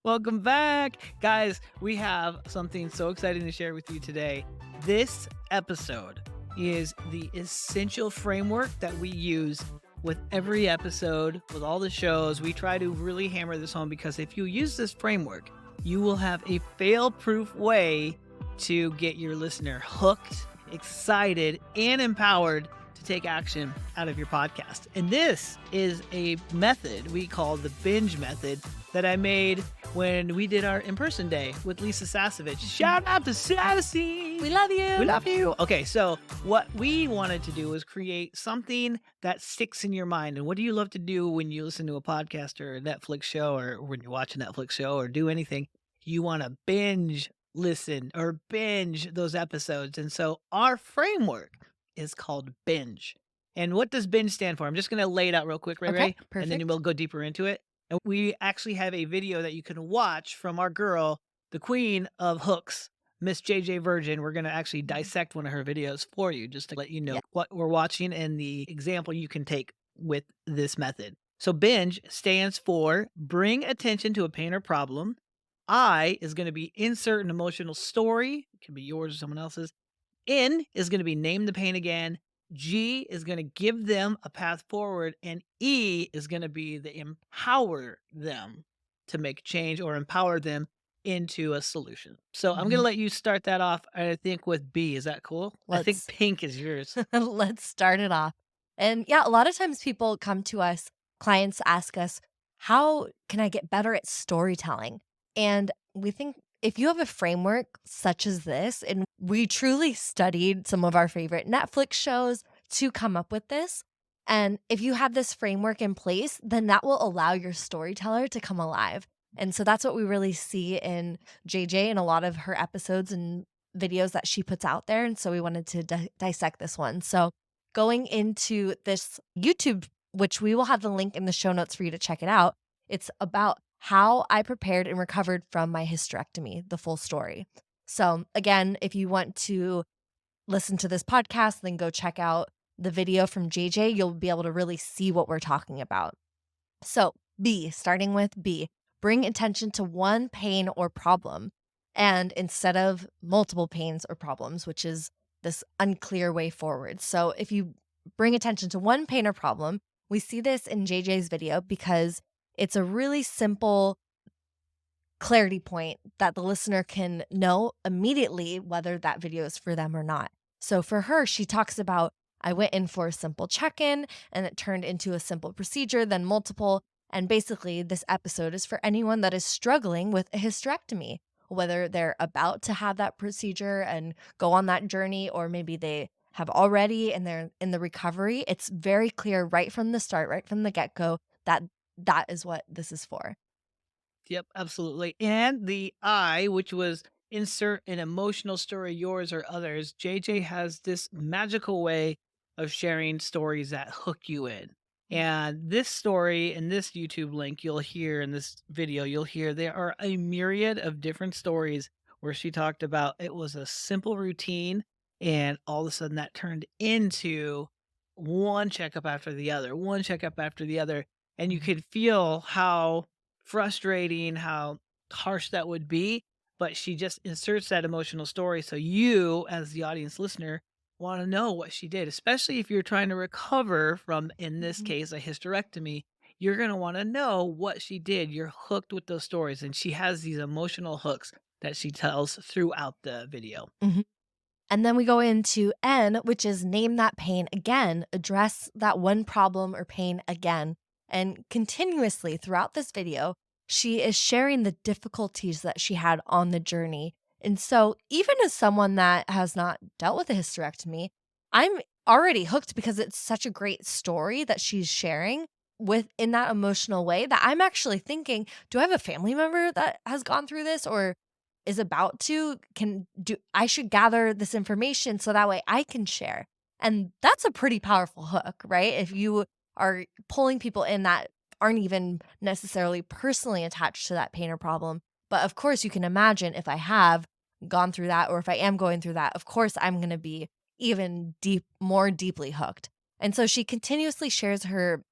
Welcome back. Guys, we have something so exciting to share with you today. This episode is the essential framework that we use with every episode, with all the shows. We try to really hammer this home because if you use this framework, you will have a fail-proof way to get your listener hooked, excited, and empowered to take action out of your podcast. And this is a method we call the Binge Method that I made when we did our in-person day with Lisa Sassavich. Shout out to Sassy! We love you. We love you. Okay, so what we wanted to do was create something that sticks in your mind. And what do you love to do when you listen to a podcast or a Netflix show, or when you watch a Netflix show or do anything? You want to binge listen or binge those episodes. And so our framework is called Binge. And what does Binge stand for? I'm just going to lay it out real quick, Ray Okay, Ray, and perfect. then we'll go deeper into it. And we actually have a video that you can watch from our girl, the queen of hooks, Miss JJ Virgin. We're going to actually dissect one of her videos for you just to let you know Yeah. what we're watching and the example you can take with this method. So binge stands for bring attention to a pain or problem. I is going to be insert an emotional story. It can be yours or someone else's. N is going to be name the pain again. G is going to give them a path forward, and E is going to be the empower them to make change or empower them into a solution. So I'm going to let you start that off, I think, with B. Is that cool? I think Let's- pink is yours. Let's start it off. And yeah, a lot of times people come to us, clients ask us, how can I get better at storytelling? And we think if you have a framework such as this, and we truly studied some of our favorite Netflix shows to come up with this. And if you have this framework in place, then that will allow your storyteller to come alive. And so that's what we really see in JJ and a lot of her episodes and videos that she puts out there. And so we wanted to dissect this one. So going into this YouTube, which we will have the link in the show notes for you to check it out, it's about how I prepared and recovered from my hysterectomy, the full story. So again, if you want to listen to this podcast, then go check out the video from JJ. You'll be able to really see what we're talking about. So B, starting with B, bring attention to one pain or problem, and instead of multiple pains or problems, which is this unclear way forward. So if you bring attention to one pain or problem, we see this in JJ's video because it's a really simple clarity point that the listener can know immediately whether that video is for them or not. So for her, she talks about, I went in for a simple check-in and it turned into a simple procedure, then multiple. And basically, this episode is for anyone that is struggling with a hysterectomy, whether they're about to have that procedure and go on that journey, or maybe they have already and they're in the recovery. It's very clear right from the start, right from the get-go, that that is what this is for. Yep, absolutely. And the I, which was insert an emotional story, yours or others. JJ has this magical way of sharing stories that hook you in. And this story in this YouTube link, you'll hear in this video, you'll hear there are a myriad of different stories where she talked about it was a simple routine, and all of a sudden that turned into one checkup after the other, one checkup after the other. And you could feel how frustrating, how harsh that would be, but she just inserts that emotional story. So you, as the audience listener, want to know what she did, especially if you're trying to recover from, in this case, a hysterectomy. You're going to want to know what she did. You're hooked with those stories, and she has these emotional hooks that she tells throughout the video. And then we go into N, which is name that pain again, address that one problem or pain again. And continuously throughout this video, she is sharing the difficulties that she had on the journey. And so even as someone that has not dealt with a hysterectomy, I'm already hooked because it's such a great story that she's sharing with in that emotional way that I'm actually thinking, do I have a family member that has gone through this or is about to? I should gather this information so that way I can share. And that's a pretty powerful hook, right? If you are pulling people in that aren't even necessarily personally attached to that pain or problem. But of course, you can imagine if I have gone through that or if I am going through that, of course, I'm going to be even more deeply hooked. And so she continuously shares her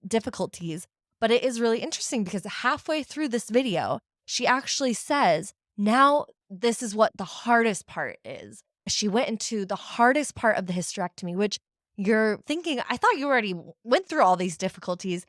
difficulties, but it is really interesting because halfway through this video, she actually says, now this is what the hardest part is. She went into the hardest part of the hysterectomy, which you're thinking, I thought you already went through all these difficulties.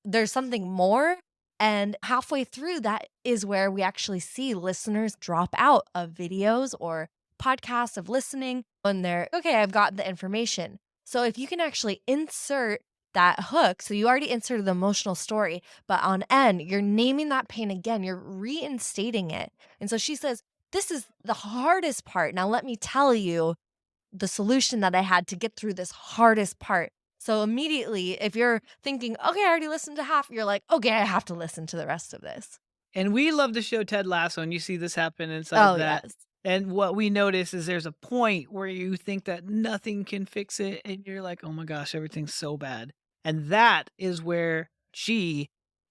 There's something more. And halfway through, that is where we actually see listeners drop out of videos or podcasts of listening when they're, okay, I've gotten the information. So if you can actually insert that hook, so you already inserted the emotional story, but on end, you're naming that pain again, you're reinstating it. And so she says, this is the hardest part. Now, let me tell you the solution that I had to get through this hardest part. So immediately, if you're thinking, okay, I already listened to half, you're like, okay, I have to listen to the rest of this. And we love the show Ted Lasso, and you see this happen inside Oh, that. yes. And what we notice is there's a point where you think that nothing can fix it, and you're like, "Oh my gosh, everything's so bad." And that is where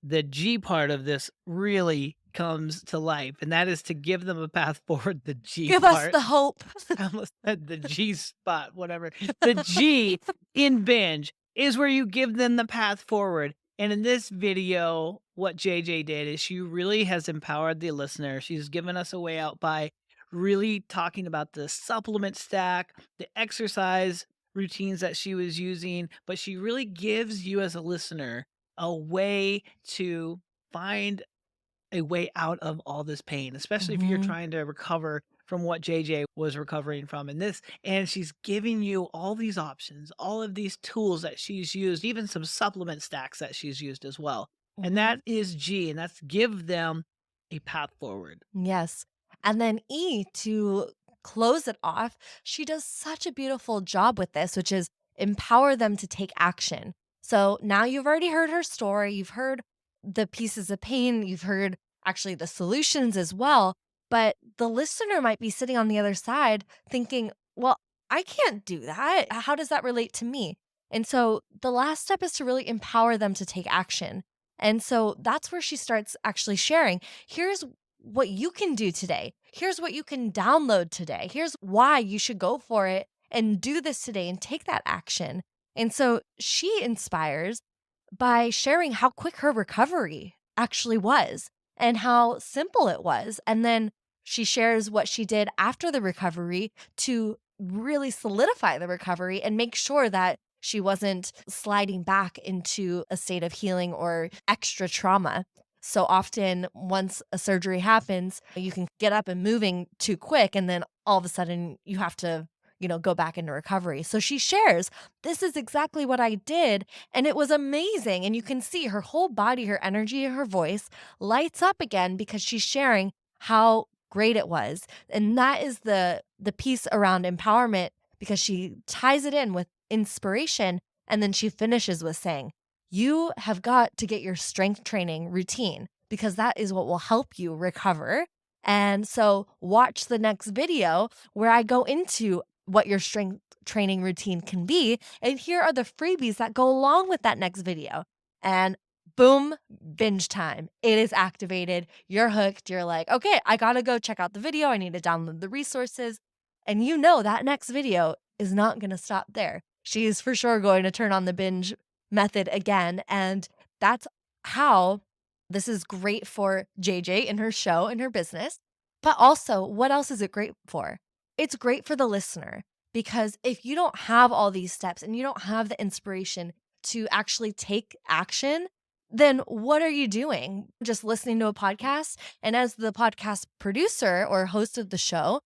the G part of this really comes to life, and that is to give them a path forward, the G Give us part. the hope. I almost said the G spot, whatever. The G in Binge is where you give them the path forward. And in this video, what JJ did is she really has empowered the listener. She's given us a way out by really talking about the supplement stack, the exercise routines that she was using, but she really gives you as a listener a way to find a way out of all this pain, especially if you're Mhm. trying to recover from what JJ was recovering from in this. And she's giving you all these options, all of these tools that she's used, even some supplement stacks that she's used as well. And Mhm. that is G, and that's give them a path forward. Yes. And then E, to close it off, she does such a beautiful job with this, which is empower them to take action. So now you've already heard her story, you've heard the pieces of pain, you've heard actually the solutions as well. But the listener might be sitting on the other side thinking, well, I can't do that. How does that relate to me? And so the last step is to really empower them to take action. And so that's where she starts actually sharing. Here's what you can do today. Here's what you can download today. Here's why you should go for it and do this today and take that action. And so she inspires by sharing how quick her recovery actually was and how simple it was. And then she shares what she did after the recovery to really solidify the recovery and make sure that she wasn't sliding back into a state of healing or extra trauma. So often, once a surgery happens, you can get up and moving too quick, and then all of a sudden you have to, go back into recovery. So she shares, this is exactly what I did. And it was amazing. And you can see her whole body, her energy, her voice lights up again because she's sharing how great it was. And that is the piece around empowerment because she ties it in with inspiration. And then she finishes with saying, you have got to get your strength training routine because that is what will help you recover. And so watch the next video where I go into what your strength training routine can be. And here are the freebies that go along with that next video. And boom, binge time. It is activated. You're hooked. You're like, okay, I got to go check out the video. I need to download the resources. And you know that next video is not going to stop there. She is for sure going to turn on the binge method again. And that's how this is great for JJ in her show and her business. But also, what else is it great for? It's great for the listener because if you don't have all these steps and you don't have the inspiration to actually take action, then what are you doing? Just listening to a podcast? And as the podcast producer or host of the show,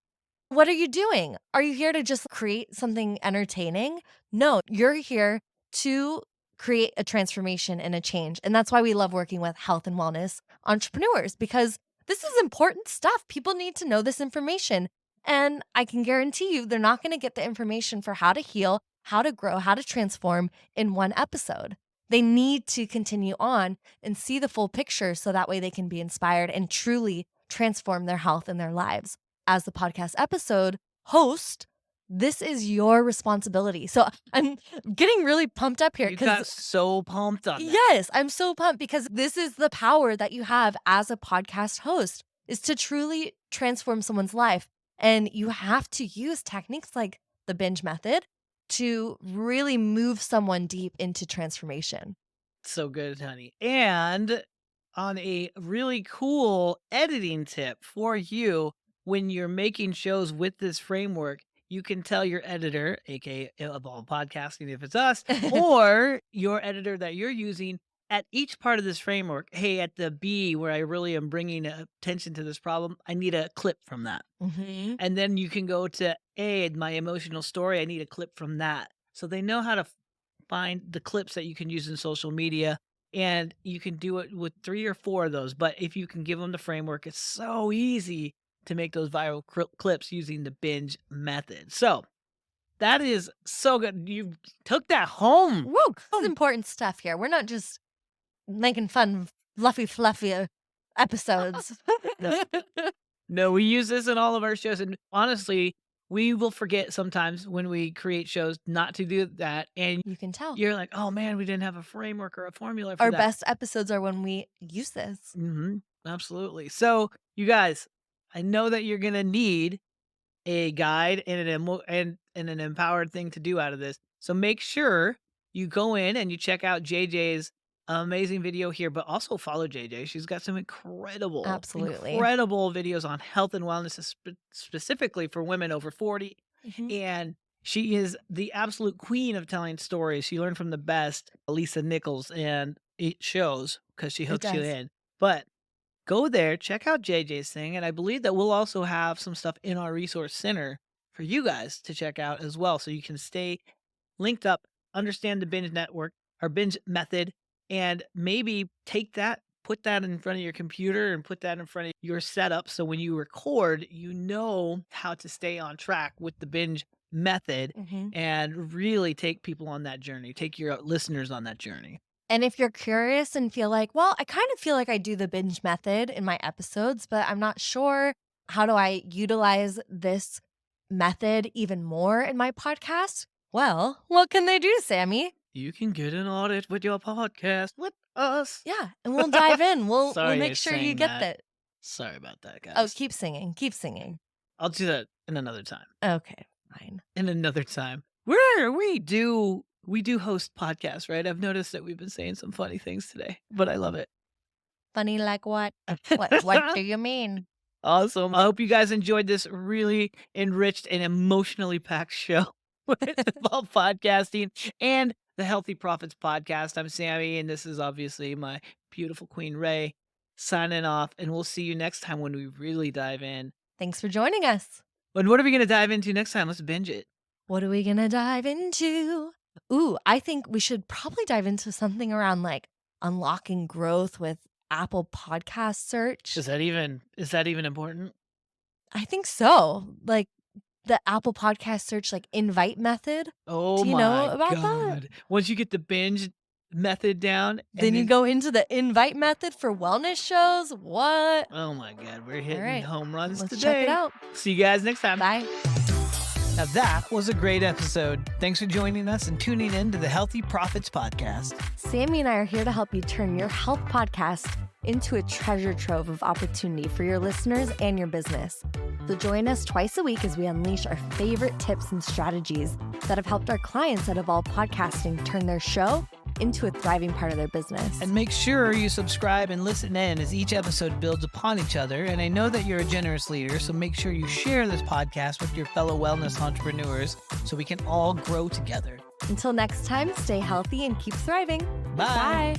what are you doing? Are you here to just create something entertaining? No, you're here to create a transformation and a change. And that's why we love working with health and wellness entrepreneurs because this is important stuff. People need to know this information. And I can guarantee you, they're not going to get the information for how to heal, how to grow, how to transform in one episode. They need to continue on and see the full picture so that way they can be inspired and truly transform their health and their lives as the podcast episode host, this is your responsibility. So I'm getting really pumped up here You because, got so pumped on that. yes, I'm so pumped because this is the power that you have as a podcast host is to truly transform someone's life. And you have to use techniques like the binge method to really move someone deep into transformation. So good, honey. And on a really cool editing tip for you when you're making shows with this framework. You can tell your editor, aka Evolve Podcasting, if it's us, or your editor that you're using at each part of this framework. Hey, at the B, where I really am bringing attention to this problem, I need a clip from that. Mhm. And then you can go to A, my emotional story. I need a clip from that. So they know how to find the clips that you can use in social media. And you can do it with 3 or 4 of those. But if you can give them the framework, it's so easy to make those viral clips using the binge method. So that is so good. You took that home. Woo! This is important stuff here. We're not just making fun, fluffy episodes. No. No, we use this in all of our shows, and honestly, we will forget sometimes when we create shows not to do that, and You can tell. you're like, "Oh, man, we didn't have a framework or a formula for Our that." best episodes are when we use this. Absolutely. So, you guys, I know that you're gonna need a guide and and an empowered thing to do out of this. So make sure you go in and you check out JJ's amazing video here, but also follow JJ. She's got some Absolutely. incredible videos on health and wellness, specifically for women over 40. Mhm. And she is the absolute queen of telling stories. She learned from the best, Lisa Nichols, and it shows because she It hooks you does. in. But go there, check out JJ's thing, and I believe that we'll also have some stuff in our resource center for you guys to check out as well, so you can stay linked up, understand the binge network or binge method, and maybe take that, put that in front of your computer and put that in front of your setup, so when you record, you know how to stay on track with the binge method Mhm. and really take people on that journey, take your listeners on that journey. And if you're curious and feel like, well, I kind of feel like I do the binge method in my episodes, but I'm not sure how do I utilize this method even more in my podcast? Well, what can they do, Sammy? You can get an audit with your podcast with us. Yeah, and we'll dive in. We'll Sorry, I make sure you sang get that. that. Sorry about that, Oh, guys. keep singing. Keep singing. I'll do that in another time. Okay, fine. In another time. We do host podcasts, right? I've noticed that we've been saying some funny things today, but I love it. Funny like what? What do you mean? Awesome. I hope you guys enjoyed this really enriched and emotionally packed show about podcasting and the Healthy Profits podcast. I'm Sammy, and this is obviously my beautiful Queen Ray signing off, and we'll see you next time when we really dive in. Thanks for joining us. And what are we going to dive into next time? Let's binge it. What are we gonna dive into? Ooh, I think we should probably dive into something around like unlocking growth with Apple Podcast search. Is that even important? I think so. Like the Apple Podcast search, like invite method. Oh Do you know my about that? god. Once you get the binge method down Then you go into the invite method for wellness shows. What? oh my god, we're All hitting right, home runs let's today. check it out. See you guys next time. Bye. Now that was a great episode. Thanks for joining us and tuning in to the Healthy Profits podcast. Sammy and I are here to help you turn your health podcast into a treasure trove of opportunity for your listeners and your business. So join us twice a week as we unleash our favorite tips and strategies that have helped our clients at Evolve Podcasting turn their show into a thriving part of their business. And make sure you subscribe and listen in as each episode builds upon each other. And I know that you're a generous leader, so make sure you share this podcast with your fellow wellness entrepreneurs so we can all grow together. Until next time, stay healthy and keep thriving. Bye. Bye.